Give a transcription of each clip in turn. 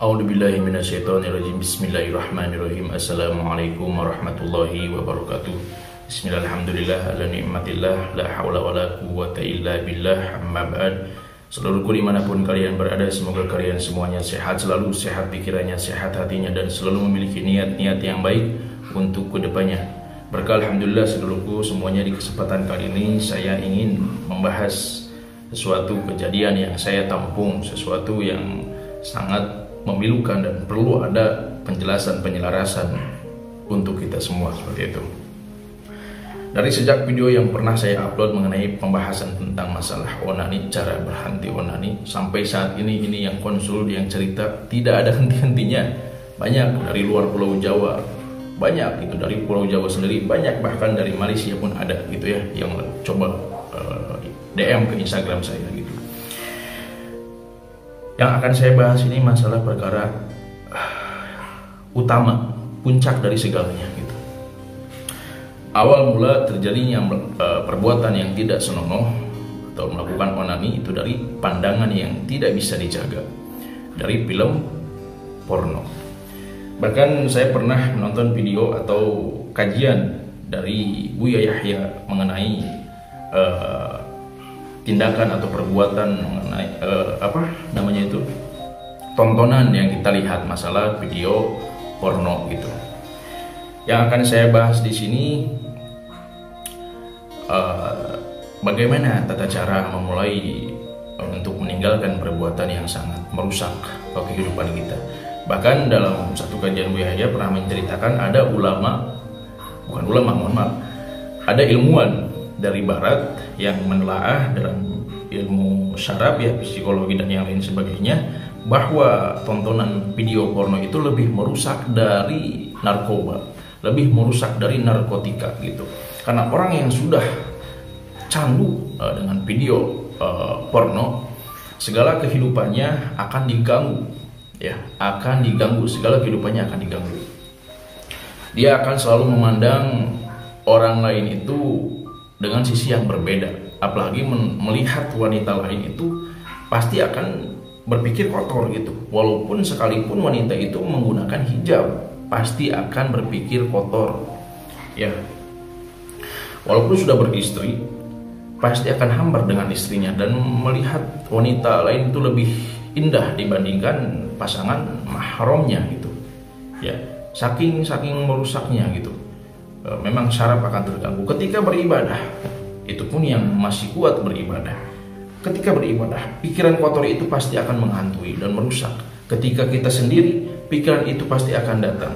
A'udzubillahi minasyaitonirrajim. Bismillahirrahmanirrahim. Assalamualaikum warahmatullahi wabarakatuh. Bismillahirrahmanirrahim. Ala ni'matillah, la haula wala quwwata illa billah. Amma ba'd. Seluruhku dimanapun kalian berada, semoga kalian semuanya sehat selalu, sehat pikirannya, sehat hatinya, dan selalu memiliki niat-niat yang baik untuk kedepannya. Berkah alhamdulillah seluruhku semuanya. Di kesempatan kali ini saya ingin membahas sesuatu kejadian yang saya tampung, sesuatu yang sangat memilukan dan perlu ada penjelasan-penjelasan untuk kita semua seperti itu. Dari sejak video yang pernah saya upload mengenai pembahasan tentang masalah onani, cara berhenti onani, sampai saat ini yang konsul, yang cerita tidak ada henti-hentinya. Banyak dari luar Pulau Jawa, banyak itu dari Pulau Jawa sendiri, banyak bahkan dari Malaysia pun ada gitu ya, yang coba DM ke Instagram saya gitu. Yang akan saya bahas ini masalah perkara utama, puncak dari segalanya gitu. Awal mula terjadinya perbuatan yang tidak senonoh atau melakukan onani itu dari pandangan yang tidak bisa dijaga, dari film porno. Bahkan saya pernah menonton video atau kajian dari Buya Yahya mengenai tindakan atau perbuatan mengenai tontonan yang kita lihat, masalah video porno gitu. Yang akan saya bahas di sini bagaimana tata cara memulai untuk meninggalkan perbuatan yang sangat merusak kehidupan kita. Bahkan dalam satu kajian Buya Yahya pernah menceritakan ada ada ilmuwan dari barat yang menelaah dalam ilmu syaraf ya, psikologi dan yang lain sebagainya, bahwa tontonan video porno itu lebih merusak dari narkoba, lebih merusak dari narkotika gitu. Karena orang yang sudah candu dengan video porno, segala kehidupannya akan diganggu ya, akan diganggu, segala kehidupannya akan diganggu. Dia akan selalu memandang orang lain itu dengan sisi yang berbeda, apalagi melihat wanita lain itu pasti akan berpikir kotor gitu. Walaupun sekalipun wanita itu menggunakan hijab, pasti akan berpikir kotor ya. Walaupun sudah beristri, pasti akan hambar dengan istrinya dan melihat wanita lain itu lebih indah dibandingkan pasangan mahramnya gitu ya. Saking merusaknya gitu. Memang syaraf akan terganggu ketika beribadah. Itu pun yang masih kuat beribadah. Ketika beribadah, pikiran kotor itu pasti akan menghantui dan merusak. Ketika kita sendiri, pikiran itu pasti akan datang.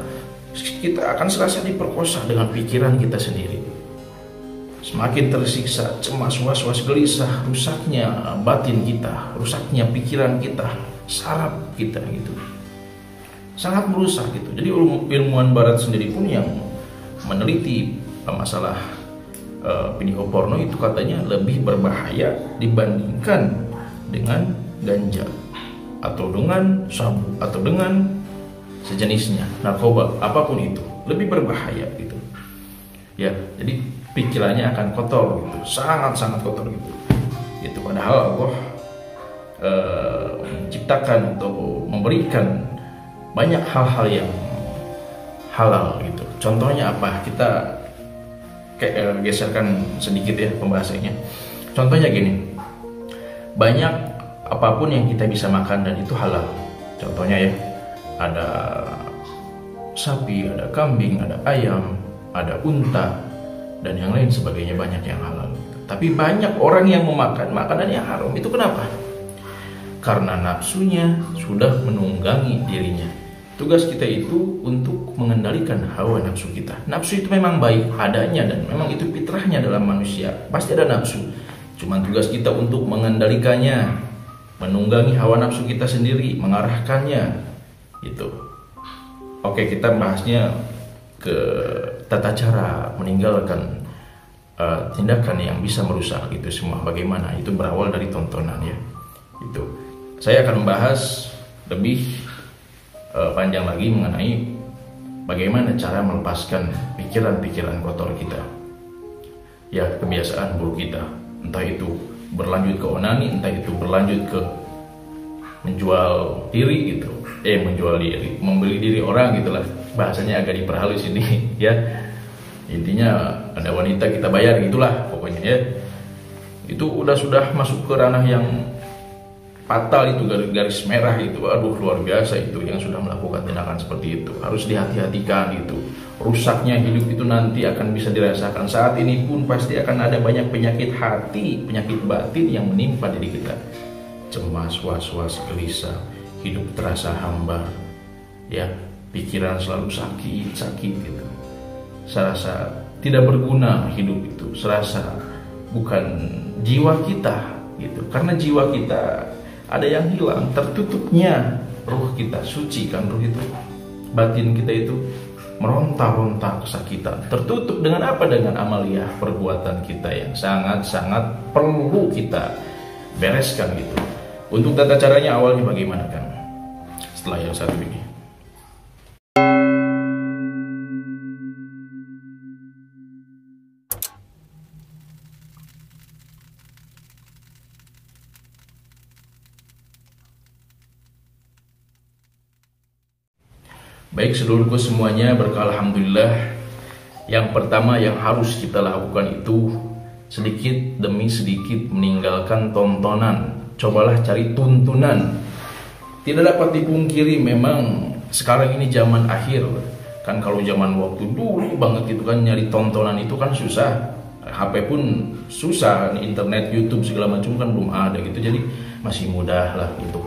Kita akan serasa diperkosa dengan pikiran kita sendiri. Semakin tersiksa, cemas, was-was, gelisah, rusaknya batin kita, rusaknya pikiran kita, saraf kita gitu. Sangat merusak gitu. Jadi ilmuwan barat sendiri pun yang meneliti masalah video porno itu katanya lebih berbahaya dibandingkan dengan ganja atau dengan sabu atau dengan sejenisnya, narkoba, apapun itu lebih berbahaya gitu ya. Jadi pikirannya akan kotor gitu, sangat kotor gitu. Padahal Allah menciptakan atau memberikan banyak hal-hal yang halal gitu. Contohnya apa? Kita geserkan sedikit ya pembahasannya. Contohnya gini, banyak apapun yang kita bisa makan dan itu halal. Contohnya ya, ada sapi, ada kambing, ada ayam, ada unta, dan yang lain sebagainya, banyak yang halal. Tapi banyak orang yang memakan makanan yang haram. Itu kenapa? Karena nafsunya sudah menunggangi dirinya. Tugas kita itu untuk mengendalikan hawa nafsu kita. Nafsu itu memang baik adanya dan memang itu fitrahnya dalam manusia. Pasti ada nafsu. Cuman tugas kita untuk mengendalikannya, menunggangi hawa nafsu kita sendiri, mengarahkannya. Gitu. Oke, kita bahasnya ke tata cara meninggalkan tindakan yang bisa merusak itu semua. Bagaimana? Itu berawal dari tontonan ya. Itu. Saya akan membahas lebih panjang lagi mengenai bagaimana cara melepaskan pikiran-pikiran kotor kita ya, kebiasaan buruk kita, entah itu berlanjut ke onani, entah itu berlanjut ke menjual diri gitu, menjual diri, membeli diri orang gitulah, bahasanya agak diperhalus ini ya. Intinya ada wanita kita bayar gitulah pokoknya ya. Itu sudah masuk ke ranah yang fatal, itu garis merah itu. Aduh, luar biasa itu yang sudah melakukan tindakan seperti itu. Harus dihati-hatikan itu. Rusaknya hidup itu nanti akan bisa dirasakan. Saat ini pun pasti akan ada banyak penyakit hati, penyakit batin yang menimpa diri kita. Cemas, was-was, gelisah, hidup terasa hambar. Ya, pikiran selalu sakit gitu. Serasa tidak berguna hidup itu. Serasa bukan jiwa kita gitu. Karena jiwa kita ada yang hilang, tertutupnya ruh kita. Suci kan ruh itu, batin kita itu meronta-ronta kesakitan. Tertutup dengan apa? Dengan amaliyah perbuatan kita yang sangat-sangat perlu kita bereskan gitu. Untuk tata caranya awalnya bagaimana kan? Setelah yang satu ini. Baik seluruhku semuanya, berkah alhamdulillah. Yang pertama yang harus kita lakukan itu sedikit demi sedikit meninggalkan tontonan. Cobalah cari tuntunan. Tidak dapat dipungkiri memang sekarang ini zaman akhir. Kan kalau zaman waktu dulu banget gitu kan, nyari tontonan itu kan susah. HP pun susah, internet, YouTube segala macam kan belum ada gitu. Jadi masih mudah lah gitu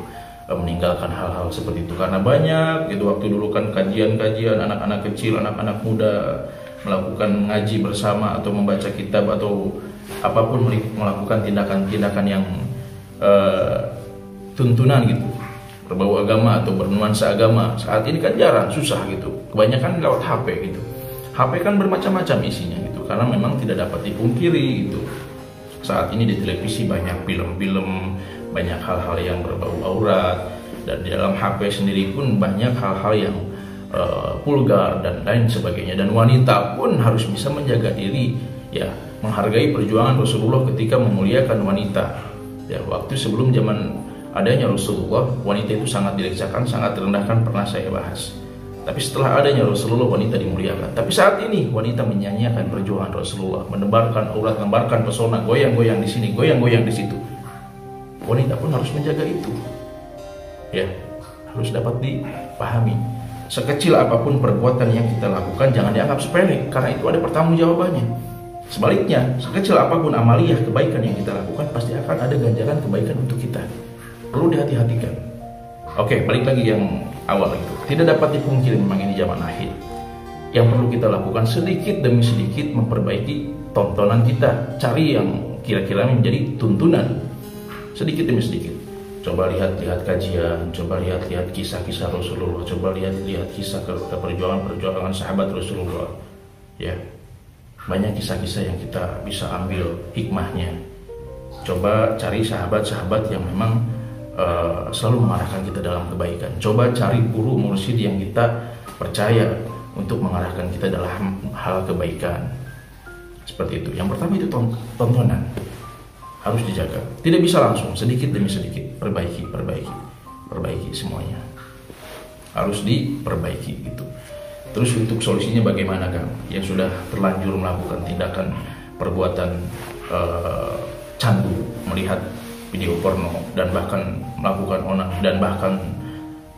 meninggalkan hal-hal seperti itu, karena banyak gitu. Waktu dulu kan kajian-kajian anak-anak kecil, anak-anak muda melakukan ngaji bersama atau membaca kitab atau apapun, melakukan tindakan-tindakan yang tuntunan gitu, berbau agama atau bernuansa agama. Saat ini kan jarang, susah gitu, kebanyakan lewat HP gitu. HP kan bermacam-macam isinya gitu, karena memang tidak dapat dipungkiri gitu. Saat ini di televisi banyak film-film, banyak hal-hal yang berbau aurat, dan di dalam HP sendiri pun banyak hal-hal yang vulgar dan lain sebagainya. Dan wanita pun harus bisa menjaga diri ya, menghargai perjuangan Rasulullah ketika memuliakan wanita ya. Waktu sebelum zaman adanya Rasulullah, wanita itu sangat dilecehkan, sangat direndahkan, pernah saya bahas. Tapi setelah adanya Rasulullah, wanita dimuliakan. Tapi saat ini wanita menyanyiakan perjuangan Rasulullah, menebarkan aurat, menebarkan pesona, goyang-goyang di sini, goyang-goyang di situ. Wanita pun harus menjaga itu ya, harus dapat dipahami. Sekecil apapun perbuatan yang kita lakukan, jangan dianggap sepele, karena itu ada pertanggungjawabannya. Sebaliknya, sekecil apapun amaliyah kebaikan yang kita lakukan, pasti akan ada ganjaran kebaikan untuk kita. Perlu dihati-hatikan. Oke, balik lagi yang awal itu. Tidak dapat dipungkiri memang ini zaman akhir. Yang perlu kita lakukan sedikit demi sedikit memperbaiki tontonan kita. Cari yang kira-kira menjadi tuntunan. Sedikit demi sedikit. Coba lihat-lihat kajian, coba lihat-lihat kisah-kisah Rasulullah, coba lihat-lihat kisah perjuangan sahabat Rasulullah. Ya. Banyak kisah-kisah yang kita bisa ambil hikmahnya. Coba cari sahabat-sahabat yang memang selalu mengarahkan kita dalam kebaikan. Coba cari guru mursyid yang kita percaya untuk mengarahkan kita dalam hal kebaikan. Seperti itu. Yang pertama itu tontonan. Harus dijaga. Tidak bisa langsung, sedikit demi sedikit. Perbaiki semuanya. Harus diperbaiki gitu. Terus untuk solusinya bagaimana Kang? Yang sudah terlanjur melakukan tindakan perbuatan candu, melihat video porno, dan bahkan melakukan onang, dan bahkan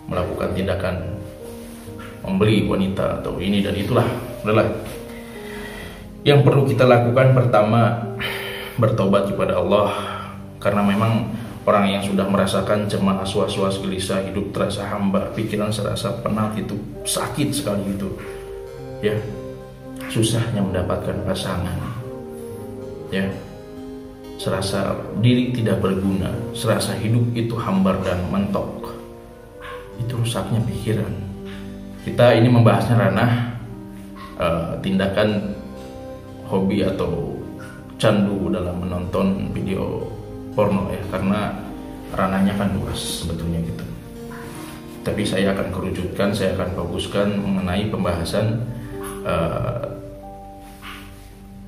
melakukan tindakan membeli wanita atau ini dan itulah. Yang perlu kita lakukan pertama, bertobat kepada Allah, karena memang orang yang sudah merasakan cemas, was-was, gelisah, hidup terasa hambar, pikiran serasa penat, itu sakit sekali gitu ya. Susahnya mendapatkan pasangan ya, serasa diri tidak berguna, serasa hidup itu hambar dan mentok. Itu rusaknya pikiran. Kita ini membahasnya ranah tindakan hobi atau candu dalam menonton video porno ya, karena ranahnya kan luas sebetulnya gitu. Tapi saya akan kerucutkan, saya akan fokuskan mengenai pembahasan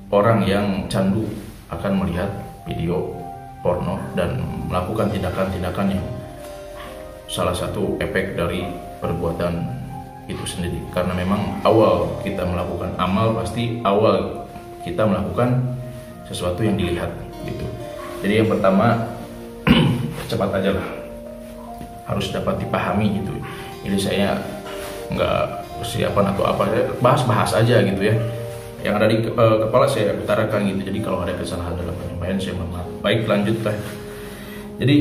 orang yang candu akan melihat video porno dan melakukan tindakan-tindakan yang salah satu efek dari perbuatan itu sendiri. Karena memang awal kita melakukan amal, pasti awal kita melakukan sesuatu yang dilihat gitu. Jadi yang pertama cepat aja lah, harus dapat dipahami gitu. Jadi saya nggak persiapan atau apa, bahas-bahas aja gitu ya. Yang ada di kepala saya utarakan gitu. Jadi kalau ada kesalahan dalam penyampaian saya mohon maaf. Baik, lanjutlah. Jadi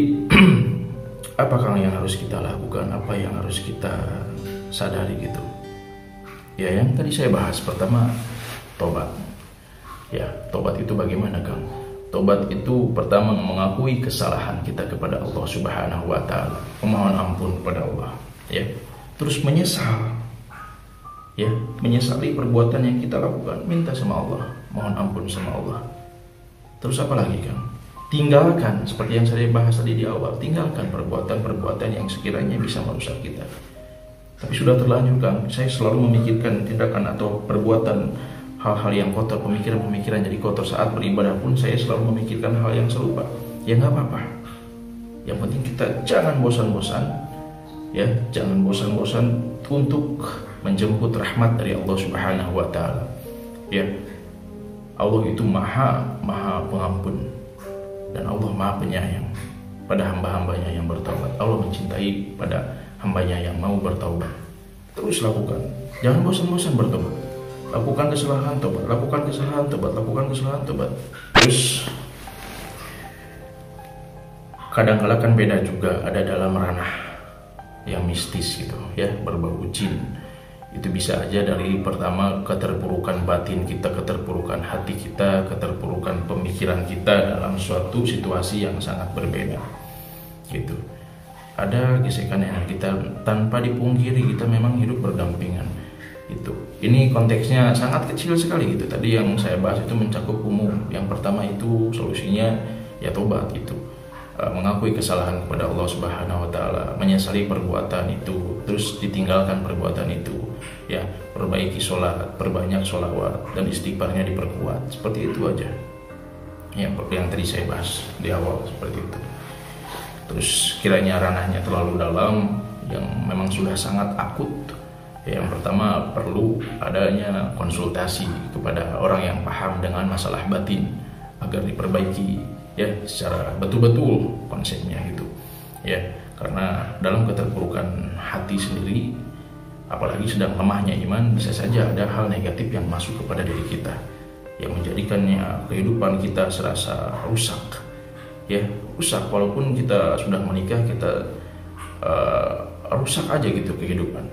apakah yang harus kita lakukan, apa yang harus kita sadari gitu. Ya, yang tadi saya bahas pertama, tobat. Ya, tobat itu bagaimana, Kang? Tobat itu pertama mengakui kesalahan kita kepada Allah Subhanahu wa taala, memohon ampun kepada Allah, ya. Terus menyesal. Ya, menyesali perbuatan yang kita lakukan, minta sama Allah, mohon ampun sama Allah. Terus apa lagi, Kang? Tinggalkan, seperti yang saya bahas tadi di awal, tinggalkan perbuatan-perbuatan yang sekiranya bisa merusak kita. Tapi sudah terlanjur, Kang, saya selalu memikirkan tindakan atau perbuatan hal-hal yang kotor, pemikiran-pemikiran jadi kotor. Saat beribadah pun saya selalu memikirkan hal yang serupa. Ya nggak apa-apa. Yang penting kita jangan bosan-bosan, ya, jangan bosan-bosan untuk menjemput rahmat dari Allah Subhanahu wa taala. Ya. Allah itu maha pengampun dan Allah maha penyayang pada hamba-hambanya yang bertaubat. Allah mencintai pada hambanya yang mau bertaubat. Terus lakukan. Jangan bosan-bosan bertobat. Lakukan kesalahan tobat, lakukan kesalahan tobat, lakukan kesalahan tobat. Terus kadang-kala kan beda juga, ada dalam ranah yang mistis gitu ya, berbau jin. Itu bisa aja dari pertama keterpurukan batin kita, keterpurukan hati kita, keterpurukan pemikiran kita dalam suatu situasi yang sangat berbeda gitu. Ada gesekan energi kita tanpa dipungkiri, kita memang hidup berdampingan itu. Ini konteksnya sangat kecil sekali gitu. Tadi yang saya bahas itu mencakup umum. Yang pertama itu solusinya ya tobat itu. Mengakui kesalahan kepada Allah Subhanahu wa taala, menyesali perbuatan itu, terus ditinggalkan perbuatan itu. Ya, perbaiki sholat, perbanyak sholawat dan istighfarnya diperkuat. Seperti itu aja. Yang tadi saya bahas di awal seperti itu. Terus kiranya ranahnya terlalu dalam, yang memang sudah sangat akut. Yang pertama perlu adanya konsultasi kepada orang yang paham dengan masalah batin agar diperbaiki ya secara betul-betul konsepnya gitu ya. Karena dalam keterpurukan hati sendiri, apalagi sedang lemahnya iman, bisa saja ada hal negatif yang masuk kepada diri kita yang menjadikannya kehidupan kita serasa rusak ya, rusak. Walaupun kita sudah menikah, kita rusak aja gitu kehidupan,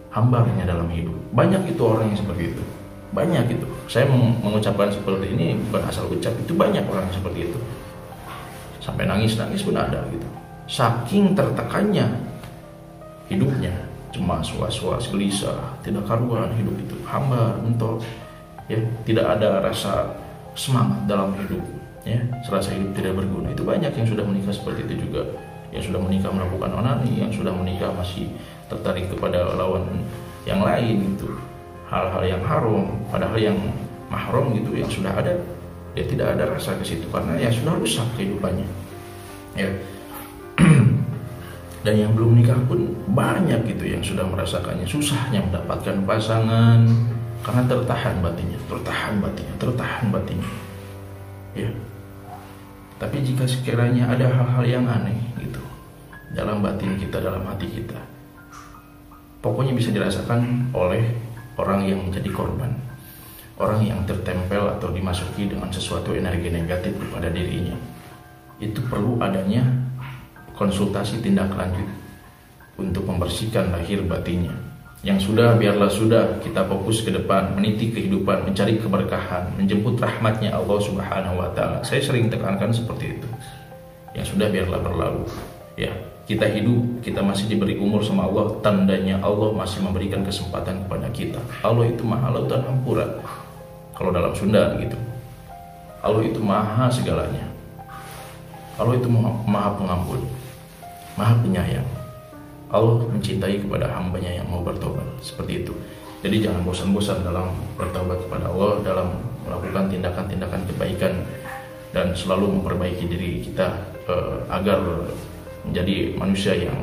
hambarnya dalam hidup. Banyak itu orang yang seperti itu, banyak itu. Saya mengucapkan seperti ini bukan asal ucap, itu banyak orang yang seperti itu, sampai nangis-nangis pun ada gitu. Saking tertekannya hidupnya, cemas, was-was, gelisah, tidak karuan hidup itu, hambar, mentok ya, tidak ada rasa semangat dalam hidup ya, serasa hidup tidak berguna. Itu banyak yang sudah menikah seperti itu juga, yang sudah menikah melakukan onani, yang sudah menikah masih tertarik kepada lawan yang lain gitu, hal-hal yang haram, padahal yang mahram gitu yang sudah ada, dia tidak ada rasa ke situ karena ya sudah rusak kehidupannya ya. Dan yang belum nikah pun banyak gitu yang sudah merasakannya, susahnya mendapatkan pasangan karena tertahan batinnya ya. Tapi jika sekiranya ada hal-hal yang aneh gitu dalam batin kita, dalam hati kita, pokoknya bisa dirasakan oleh orang yang menjadi korban, orang yang tertempel atau dimasuki dengan sesuatu energi negatif kepada dirinya. Itu perlu adanya konsultasi tindak lanjut untuk membersihkan lahir batinnya. Yang sudah, biarlah sudah, kita fokus ke depan, meniti kehidupan, mencari keberkahan, menjemput rahmatnya Allah Subhanahu wa taala. Saya sering tekankan seperti itu. Yang sudah, biarlah berlalu ya. Kita hidup, kita masih diberi umur sama Allah, tandanya Allah masih memberikan kesempatan kepada kita. Allah itu maha lautan hampura, kalau dalam Sunda gitu. Allah itu maha segalanya. Allah itu maha pengampun, maha penyayang. Allah mencintai kepada hambanya yang mau bertobat, seperti itu. Jadi jangan bosan-bosan dalam bertobat kepada Allah, dalam melakukan tindakan-tindakan kebaikan, dan selalu memperbaiki diri kita agar menjadi manusia yang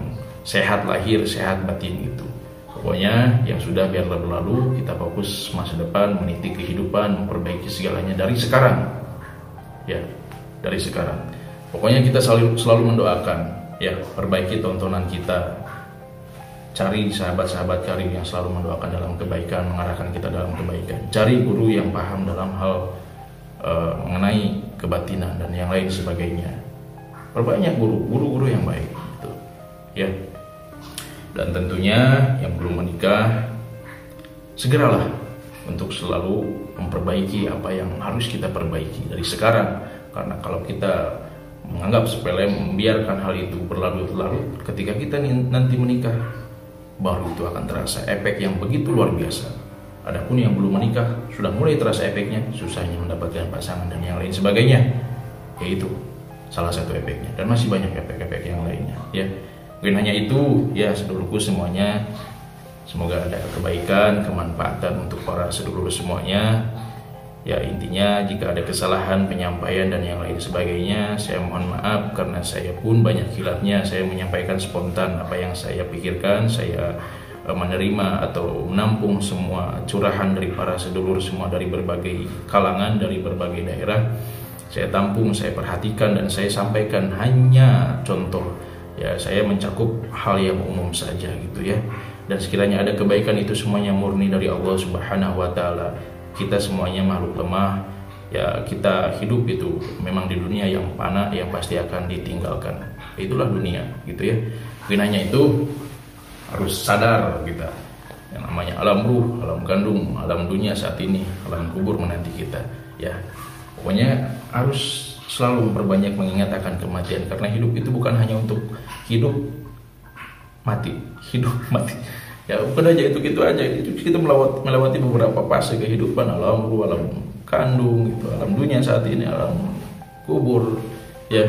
sehat lahir, sehat batin itu. Pokoknya yang sudah biarlah berlalu, kita fokus masa depan, meniti kehidupan, memperbaiki segalanya dari sekarang. Ya, dari sekarang. Pokoknya kita selalu mendoakan, ya, perbaiki tontonan kita. Cari sahabat-sahabat karib yang selalu mendoakan dalam kebaikan, mengarahkan kita dalam kebaikan. Cari guru yang paham dalam hal mengenai kebatinan dan yang lain sebagainya. Perbanyak guru-guru yang baik, gitu. Ya. Dan tentunya yang belum menikah, segeralah untuk selalu memperbaiki apa yang harus kita perbaiki dari sekarang. Karena kalau kita menganggap sepele, membiarkan hal itu berlarut-larut, ketika kita nanti menikah, baru itu akan terasa efek yang begitu luar biasa. Adapun yang belum menikah, sudah mulai terasa efeknya, susahnya mendapatkan pasangan dan yang lain sebagainya. Yaitu salah satu efeknya, dan masih banyak efek-efek yang lainnya, ya. Mungkin hanya itu, ya, sedulurku semuanya. Semoga ada kebaikan, kemanfaatan untuk para sedulur semuanya. Ya, intinya jika ada kesalahan penyampaian dan yang lain sebagainya, saya mohon maaf karena saya pun banyak hilafnya. Saya menyampaikan spontan apa yang saya pikirkan. Saya menerima atau menampung semua curahan dari para sedulur semua dari berbagai kalangan, dari berbagai daerah. Saya tampung, saya perhatikan, dan saya sampaikan hanya contoh. Ya, saya mencakup hal yang umum saja, gitu ya. Dan sekiranya ada kebaikan, itu semuanya murni dari Allah Subhanahu wa Ta'ala. Kita semuanya makhluk lemah, ya. Kita hidup itu memang di dunia yang fana, yang pasti akan ditinggalkan. Itulah dunia, gitu ya. Mungkin hanya itu, harus sadar kita. Yang namanya alam ruh, alam kandung, alam dunia saat ini, alam kubur menanti kita, ya. Pokoknya harus selalu memperbanyak mengingat akan kematian, karena hidup itu bukan hanya untuk hidup mati, ya, bukan aja itu gitu aja. Itu kita melewati beberapa fase kehidupan, alam ruh, alam kandung, gitu, alam dunia saat ini, alam kubur, ya.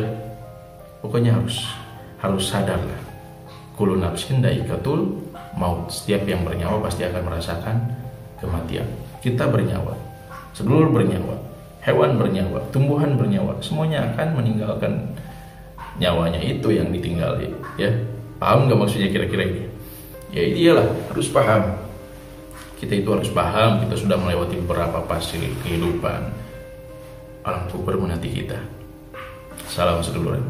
Pokoknya harus sadarlah. Kullu nafsin dha'iqatul maut. Setiap yang bernyawa pasti akan merasakan kematian. Kita bernyawa, sedulur bernyawa, hewan bernyawa, tumbuhan bernyawa, semuanya akan meninggalkan nyawanya itu yang ditinggali, ya. Paham nggak maksudnya kira-kira ini? Ya, iyalah, harus paham. Kita itu harus paham, kita sudah melewati beberapa fase kehidupan. Alam kubur menanti kita. Salam seduluran.